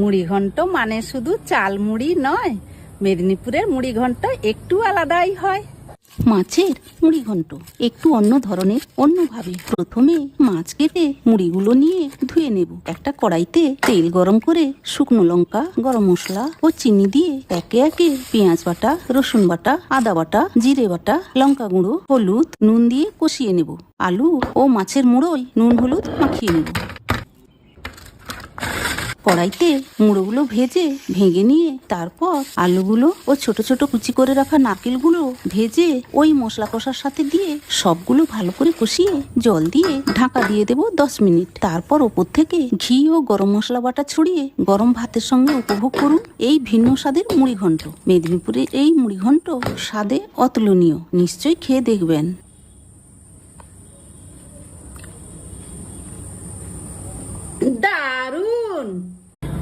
মুড়ি ঘন্ট মানে শুধু চাল মুড়ি নয়, মেদিনীপুরের মুড়ি ঘন্ট একটু আলাদাই হয়। মাছের মুড়ি ঘন্ট একটু অন্য ধরনের, অন্যভাবে। প্রথমে মাছ কেটে মুড়িগুলো নিয়ে ধুয়ে নেব। একটা কড়াইতে তেল গরম করে শুকনো লঙ্কা, গরম মশলা ও চিনি দিয়ে একে একে পেঁয়াজ বাটা, রসুন বাটা, আদা বাটা, জিরে বাটা, লঙ্কা গুঁড়ো, হলুদ, নুন দিয়ে কষিয়ে নেব। আলু ও মাছের মুড়োয় নুন হলুদ মাখিয়ে নেব। কড়াইতে মুড়োগুলো ভেঙে নিয়ে তারপর আলুগুলো ও ছোট ছোট কুচি করে রাখা নারকেলগুলো ভেজে ওই মশলা কষার সাথে দিয়ে সবগুলো ভালো করে কষিয়ে জল দিয়ে ঢাকা দিয়ে দেব 10 মিনিট। তারপর ওপর থেকে ঘি ও গরম মশলা বাটা ছড়িয়ে গরম ভাতের সঙ্গে উপভোগ করুন এই ভিন্ন স্বাদের মুড়ি ঘন্ট। মেদিনীপুরের এই মুড়ি ঘন্ট স্বাদে অতুলনীয়, নিশ্চয়ই খেয়ে দেখবেন। দারুণ।